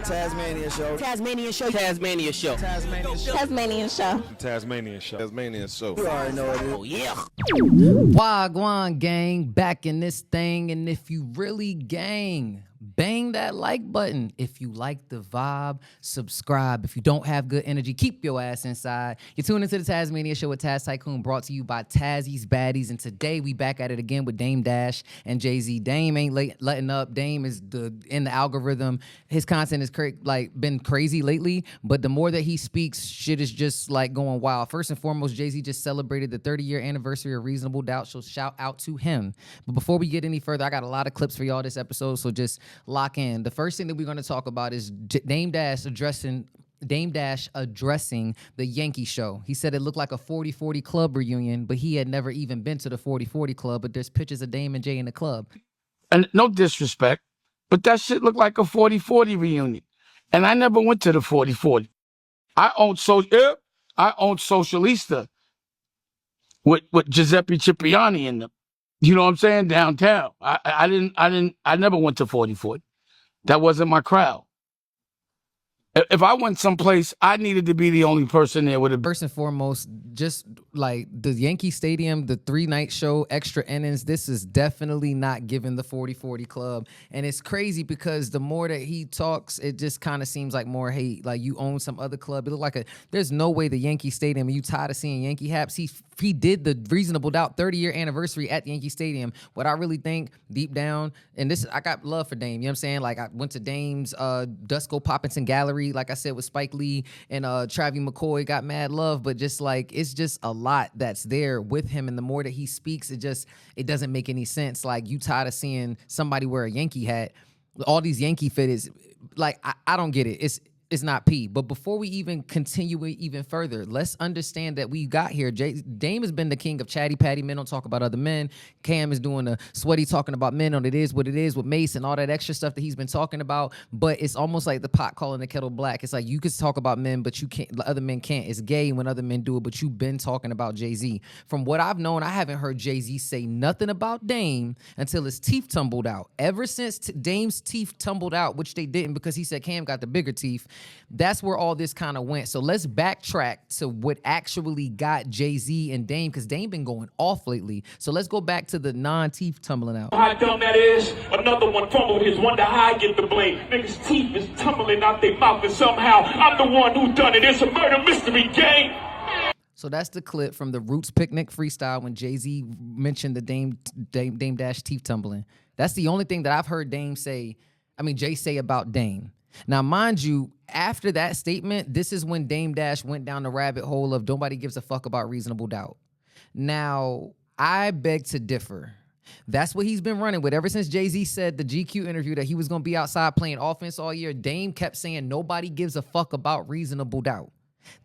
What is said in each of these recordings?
Tasmania show. Tasmania show. Tasmania show. Tasmania show. Tasmania show. Tasmania show. You already know what it is. Oh, yeah. Wagwan gang, back in this thing. And if you really gang, bang that like button. If you like the vibe, subscribe. If you don't have good energy, keep your ass inside. You're tuning into the Tasmania Show with Taz Tikoon, brought to you by Tazzy's Baddies. And today we back at it again with Dame Dash and JAYZ. Dame ain't letting up. Dame is in the algorithm. His content has been crazy lately, but the more that he speaks, shit is just like going wild. First and foremost, JAYZ just celebrated the 30-year anniversary of Reasonable Doubt, so shout out to him. But before we get any further, I got a lot of clips for y'all this episode, so just lock in. The first thing that we're going to talk about is Dame Dash addressing the Yankee show. He said it looked like a 40-40 club reunion, but he had never even been to the 40-40 club, but there's pictures of Dame and Jay in the club. And no disrespect, but that shit looked like a 40-40 reunion. And I never went to the 40-40. I owned Socialista with Giuseppe Cipriani in them. You know what I'm saying? Downtown. I never went to 40-40. That wasn't my crowd. If I went someplace, I needed to be the only person there with a... First and foremost, just like the Yankee Stadium, the 3-night show, extra innings, this is definitely not giving the 40-40 club. And it's crazy because the more that he talks, it just kind of seems like more hate. Like you own some other club. It looked like there's no way the Yankee Stadium, you tired of seeing Yankee haps, he did the Reasonable Doubt 30-year anniversary at Yankee Stadium. What I really think deep down, and this, I got love for Dame, you know what I'm saying? Like I went to Dame's Dusko Poppington Gallery, like I said, with Spike Lee and Travis McCoy, got mad love, but just like, it's just a lot that's there with him. And the more that he speaks, it doesn't make any sense. Like you tired of seeing somebody wear a Yankee hat, all these Yankee fitteds, like I don't get it. It's not P. But before we even continue even further, let's understand that we got here. Dame has been the king of chatty patty. Men don't talk about other men. Cam is doing the sweaty talking about men on It Is What It Is with Mace and all that extra stuff that he's been talking about. But it's almost like the pot calling the kettle black. It's like you can talk about men, but you can't. Other men can't. It's gay when other men do it, but you've been talking about JAYZ. From what I've known, I haven't heard JAYZ say nothing about Dame until his teeth tumbled out. Ever since Dame's teeth tumbled out, which they didn't because he said Cam got the bigger teeth, that's where all this kind of went. So let's backtrack to what actually got JAYZ and Dame, because Dame been going off lately. So let's go back to the non-teeth tumbling out. How dumb that is. Another one fumbled his, wonder how I get the blame. Niggas' teeth is tumbling out their mouth, and somehow I'm the one who done it. It's a murder mystery game. So that's the clip from the Roots Picnic freestyle when JAYZ mentioned the Dame Dash teeth tumbling. That's the only thing that I've heard Jay say about Dame. Now, mind you, after that statement, this is when Dame Dash went down the rabbit hole of nobody gives a fuck about Reasonable Doubt. Now, I beg to differ. That's what he's been running with. Ever since JAYZ said the GQ interview that he was going to be outside playing offense all year, Dame kept saying nobody gives a fuck about Reasonable Doubt.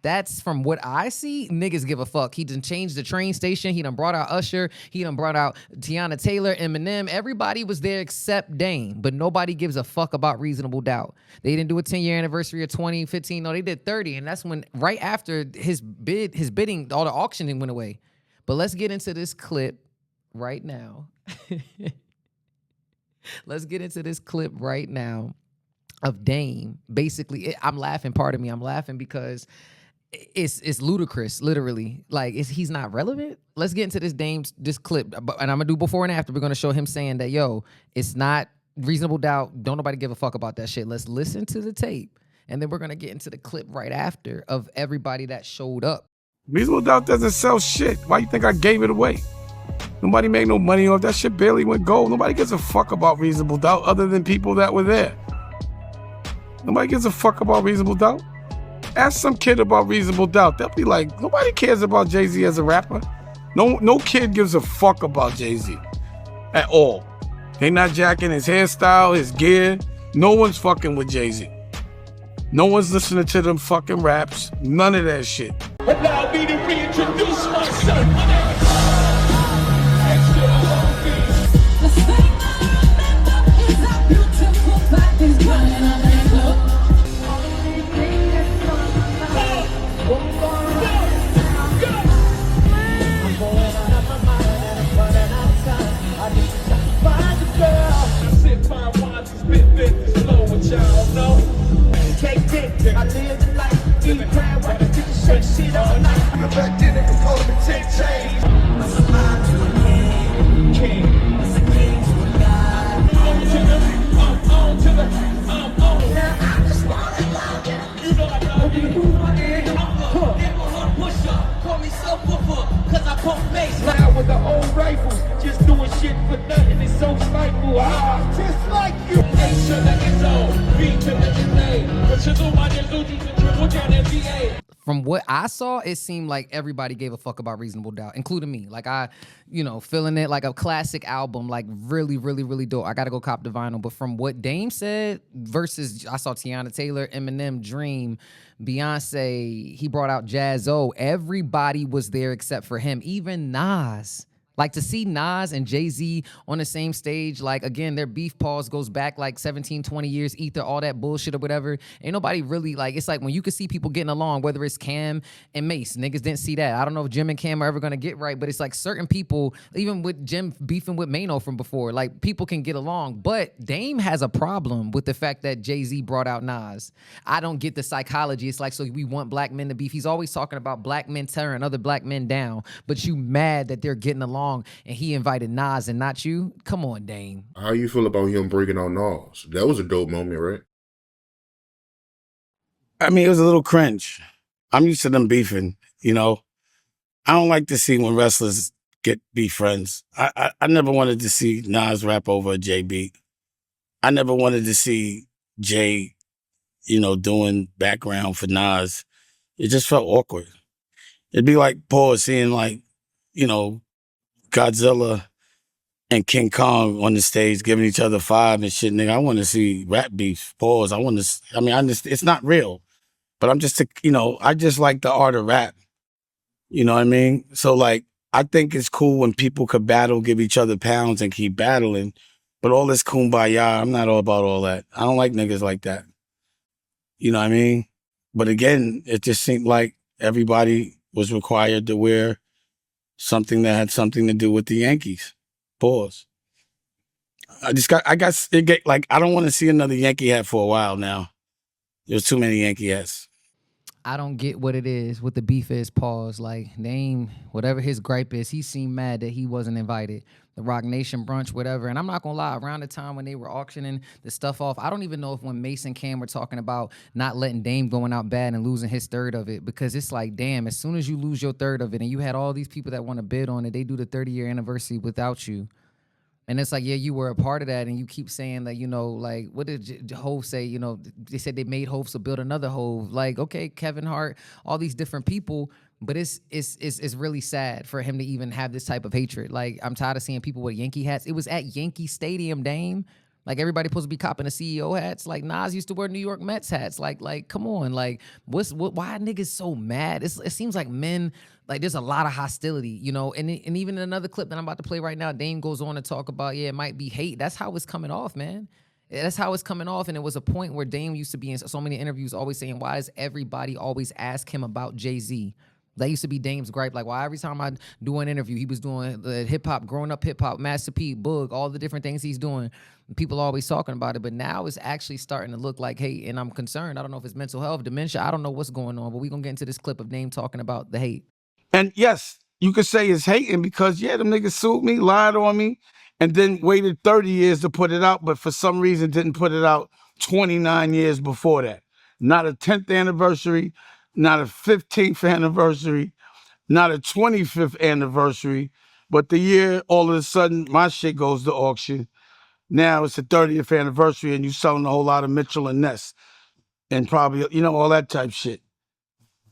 That's from what I see. Niggas give a fuck. He done changed the train station. He done brought out Usher. He done brought out Tiana Taylor, Eminem. Everybody was there except Dame, but nobody gives a fuck about Reasonable Doubt. They didn't do a 10-year anniversary of 2015. No, they did 30, and that's when right after his bidding, all the auctioning went away. But let's get into this clip right now. Let's get into this clip right now of Dame. Basically, I'm laughing. Pardon me. I'm laughing because it's ludicrous, literally. Like, he's not relevant. Let's get into this clip. And I'm going to do before and after. We're going to show him saying that, yo, it's not Reasonable Doubt. Don't nobody give a fuck about that shit. Let's listen to the tape. And then we're going to get into the clip right after of everybody that showed up. Reasonable Doubt doesn't sell shit. Why you think I gave it away? Nobody made no money off that shit. Barely went gold. Nobody gives a fuck about Reasonable Doubt other than people that were there. Nobody gives a fuck about Reasonable Doubt. Ask some kid about Reasonable Doubt. They'll be like, nobody cares about JAYZ as a rapper. No kid gives a fuck about JAYZ at all. They not jacking his hairstyle, his gear. No one's fucking with JAYZ. No one's listening to them fucking raps. None of that shit. Allow me to reintroduce myself. y'all know. Take dick, I live the life, eat crab, watch the bitches shake shit all night. I'm back in it, call me take change. I'm a mind to a king. I'm a king to a god. On to the, on to the, on. Now I just wanna love you. You know I love you. I'm a push up, call me self-woofer, cause I pump bass. Now with the old rifles, just doing shit for nothing, it's so spiteful. Ah, just like you. A to the N-O, B to the N-A. But you know my delusions and triple down NBA. From what I saw, it seemed like everybody gave a fuck about Reasonable Doubt, including me. Like feeling it like a classic album, like really, really, really dope. I gotta go cop the vinyl. But from what Dame said versus I saw Tiana Taylor, Eminem, Dream, Beyonce, he brought out JAYZ. Everybody was there except for him, even Nas. Like to see Nas and JAYZ on the same stage, like again, their beef pause goes back like 17, 20 years, Ether, all that bullshit or whatever. Ain't nobody really like, it's like when you can see people getting along, whether it's Cam and Mace, niggas didn't see that. I don't know if Jim and Cam are ever gonna get right, but it's like certain people, even with Jim beefing with Mano from before, like people can get along. But Dame has a problem with the fact that JAYZ brought out Nas. I don't get the psychology. It's like, so we want black men to beef. He's always talking about black men tearing other black men down, but you mad that they're getting along and he invited Nas and not you? Come on, Dame. How you feel about him breaking out Nas? That was a dope moment, right? I mean, it was a little cringe. I'm used to them beefing, you know. I don't like to see when wrestlers be friends. I never wanted to see Nas rap over a Jay beat. I never wanted to see Jay, doing background for Nas. It just felt awkward. It'd be like Paul seeing Godzilla and King Kong on the stage giving each other five and shit, nigga. I want to see rap beef. Pause. It's not real, but I'm just, I just like the art of rap. You know what I mean? So like, I think it's cool when people could battle, give each other pounds and keep battling, but all this kumbaya, I'm not all about all that. I don't like niggas like that. You know what I mean? But again, it just seemed like everybody was required to wear something that had something to do with the Yankees. Pause. I don't want to see another Yankee hat for a while now. There's too many Yankee hats. I don't get what it is, what the beef is, pause. Like, name, whatever his gripe is, he seemed mad that he wasn't invited. The Rock Nation brunch, whatever. And I'm not going to lie, around the time when they were auctioning the stuff off, I don't even know if when Mace and Cam were talking about not letting Dame going out bad and losing his third of it, because it's like, damn, as soon as you lose your third of it and you had all these people that want to bid on it, they do the 30-year anniversary without you. And it's like, yeah, you were a part of that, and you keep saying that, like, what did Hove say? They said they made Hove, so build another Hove. Like, okay, Kevin Hart, all these different people, but it's really sad for him to even have this type of hatred. Like, I'm tired of seeing people with Yankee hats. It was at Yankee Stadium, Dame. Like, everybody supposed to be copping the CEO hats. Like, Nas used to wear New York Mets hats. Like, come on. Like, why are niggas so mad? It seems like men, like, there's a lot of hostility, And even in another clip that I'm about to play right now, Dame goes on to talk about, it might be hate. That's how it's coming off, man. That's how it's coming off. And it was a point where Dame used to be in so many interviews always saying, why does everybody always ask him about Jay-Z? That used to be Dame's gripe. Like, why every time I do an interview, he was doing the hip-hop, growing up hip-hop, Master P, Boog, all the different things he's doing. People always talking about it. But now it's actually starting to look like hate. And I'm concerned. I don't know if it's mental health, dementia. I don't know what's going on. But we're going to get into this clip of Dame talking about the hate. And yes, you could say it's hating because, them niggas sued me, lied on me, and then waited 30 years to put it out, but for some reason didn't put it out 29 years before that. Not a 10th anniversary, not a 15th anniversary, not a 25th anniversary, but the year all of a sudden my shit goes to auction. Now it's the 30th anniversary and you selling a whole lot of Mitchell and Ness and probably, all that type shit.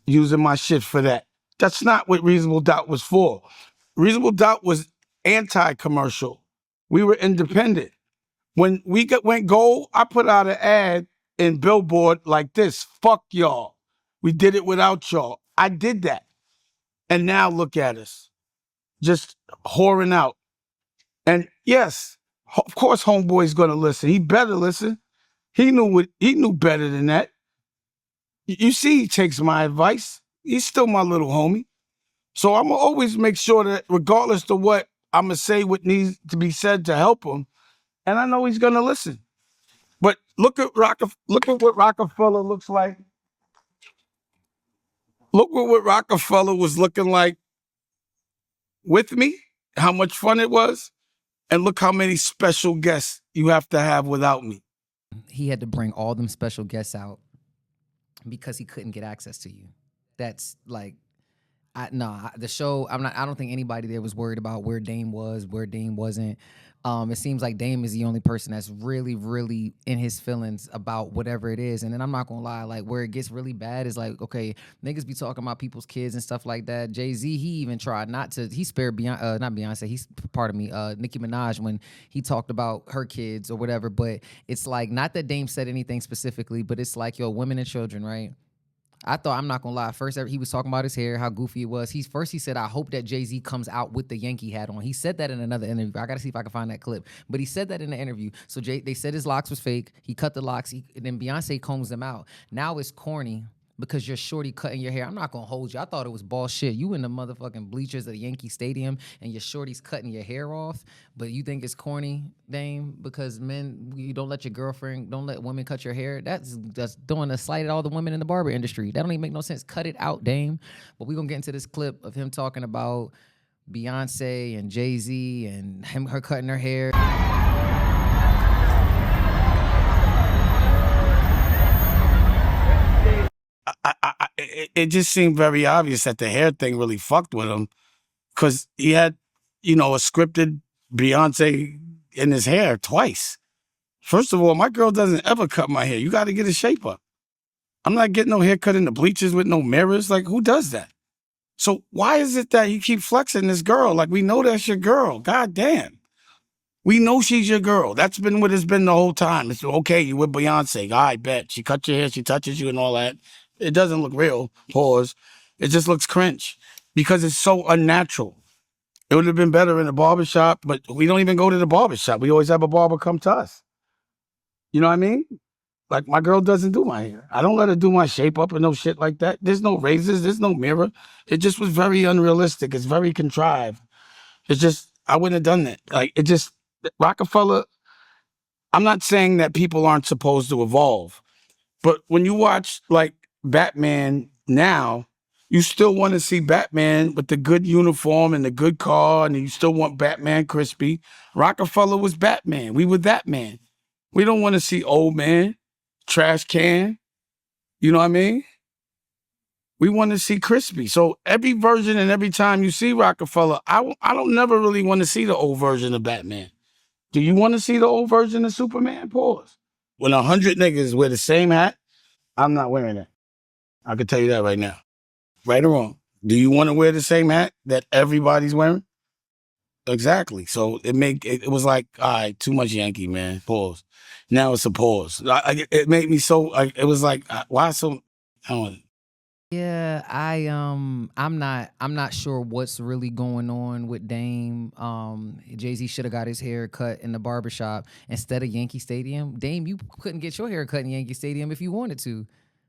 Using my shit for that. That's not what Reasonable Doubt was for. Reasonable Doubt was anti-commercial. We were independent. When we went gold, I put out an ad in Billboard like this, fuck y'all. We did it without y'all. I did that. And now look at us, just whoring out. And yes, of course Homeboy's gonna listen. He better listen. He knew better than that. You see he takes my advice. He's still my little homie. So I'm gonna always make sure that regardless of what, I'm gonna say what needs to be said to help him. And I know he's gonna listen. But look at what Rockefeller looks like. Look at what Rockefeller was looking like with me, how much fun it was, and look how many special guests you have to have without me. He had to bring all them special guests out because he couldn't get access to you. That's like, the show, I don't think anybody there was worried about where Dame was, where Dame wasn't. It seems like Dame is the only person that's really, really in his feelings about whatever it is. And then I'm not gonna lie, like where it gets really bad is like, okay, niggas be talking about people's kids and stuff like that. JAYZ, he even tried he spared not Beyonce, Nicki Minaj when he talked about her kids or whatever. But it's like, not that Dame said anything specifically, but it's like, yo, women and children, right? I thought, I'm not gonna lie, first he was talking about his hair, how goofy it was. He said, I hope that JAYZ comes out with the Yankee hat on. He said that in another interview. I gotta see if I can find that clip. But he said that in the interview. So they said his locks was fake. He cut the locks. And then Beyonce combs them out. Now it's corny because you're shorty cutting your hair. I'm not gonna hold you. I thought it was bullshit. You in the motherfucking bleachers of the Yankee Stadium and your shorty's cutting your hair off, but you think it's corny, Dame, because you don't let women cut your hair. That's doing a slight at all the women in the barber industry. That don't even make no sense. Cut it out, Dame. But we're gonna get into this clip of him talking about Beyonce and JAYZ and her cutting her hair. It just seemed very obvious that the hair thing really fucked with him because he had, a scripted Beyonce in his hair twice. First of all, my girl doesn't ever cut my hair. You got to get a shape up. I'm not getting no haircut in the bleachers with no mirrors. Like, who does that? So why is it that you keep flexing this girl? Like, we know that's your girl. God damn. We know she's your girl. That's been what it's been the whole time. It's okay, you with Beyonce. I bet. She cut your hair, she touches you and all that. It doesn't look real. Pause. It just looks cringe because it's so unnatural. It would have been better in a barbershop, but we don't even go to the barbershop. We always have a barber come to us. You know what I mean? Like, my girl doesn't do my hair. I don't let her do my shape up or no shit like that. There's no razors. There's no mirror. It just was very unrealistic. It's very contrived. It's just, I wouldn't have done that. Like, it just, Rockefeller, I'm not saying that people aren't supposed to evolve, but when you watch, like, Batman now, you still want to see Batman with the good uniform and the good car, and you still want Batman crispy. Rockefeller was Batman. We were that man. We don't want to see old man, trash can. You know what I mean? We want to see crispy. So every version and every time you see Rockefeller, I don't never really want to see the old version of Batman. Do you want to see the old version of Superman? Pause. When 100 niggas wear the same hat, I'm not wearing it. I can tell you that right now. Right or wrong. Do you want to wear the same hat that everybody's wearing? Exactly. So it was like, all right, too much Yankee, man. Pause. Now it's a pause. It made me so, it was like, why so, I don't. Yeah, I'm not sure what's really going on with Dame. JAYZ should have got his hair cut in the barbershop instead of Yankee Stadium. Dame, you couldn't get your hair cut in Yankee Stadium if you wanted to.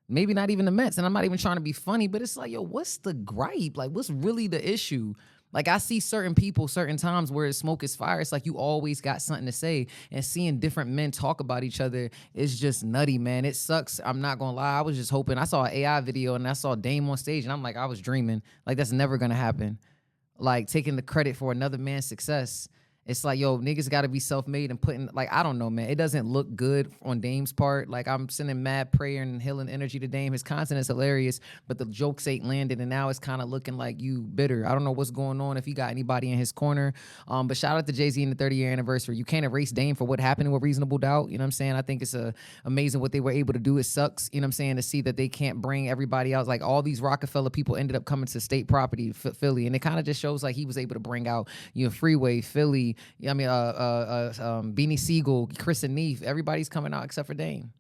Maybe not even the Mets. And I'm not even trying to be funny, but it's like, yo, what's the gripe? Like, what's really the issue? Like, I see certain people, certain times where smoke is fire. It's like you always got something to say. And seeing different men talk about each other is just nutty, man. It sucks. I'm not going to lie. I was just hoping. I saw an AI video and I saw Dame on stage and I'm like, I was dreaming. Like, that's never going to happen. Like, taking the credit for another man's success. It's like, yo, niggas got to be self-made and putting, like, I don't know, man. It doesn't look good on Dame's part. Like, I'm sending mad prayer and healing energy to Dame. His content is hilarious, but the jokes ain't landed, and now it's kind of looking like you bitter. I don't know what's going on, if he got anybody in his corner. But shout out to JAYZ in the 30-year anniversary. You can't erase Dame for what happened with Reasonable Doubt. You know what I'm saying? I think it's amazing what they were able to do. It sucks, you know what I'm saying, to see that they can't bring everybody else. Like, all these Rockefeller people ended up coming to state property, Philly, and it kind of just shows like he was able to bring out, Freeway, Philly, Beanie Siegel, Chris and Neef, everybody's coming out except for Dame.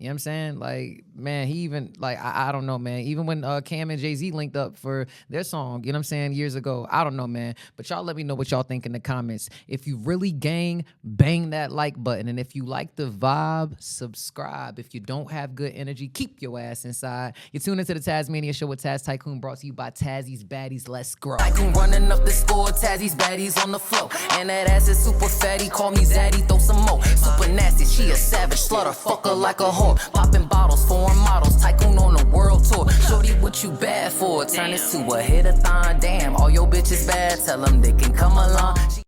You know what I'm saying? Like, man, he even, like, I don't know, man. Even when Cam and JAYZ linked up for their song, you know what I'm saying, years ago, I don't know, man. But y'all let me know what y'all think in the comments. If you really gang, bang that like button. And if you like the vibe, subscribe. If you don't have good energy, keep your ass inside. You're tuned into the Tasmania Show with Taz Tikoon, brought to you by Tazzy's Baddies. Let's grow. Tikoon running up the score, Tazzy's Baddies on the floor. And that ass is super fatty, call me Zaddy, throw some more. Super nasty, she a savage, slaughter, fuck her like a whore. Popping bottles, foreign models, Tikoon on the world tour. Shorty, what you bad for? Turn this to a hit-a-thon. Damn, all your bitches bad, tell them they can come along.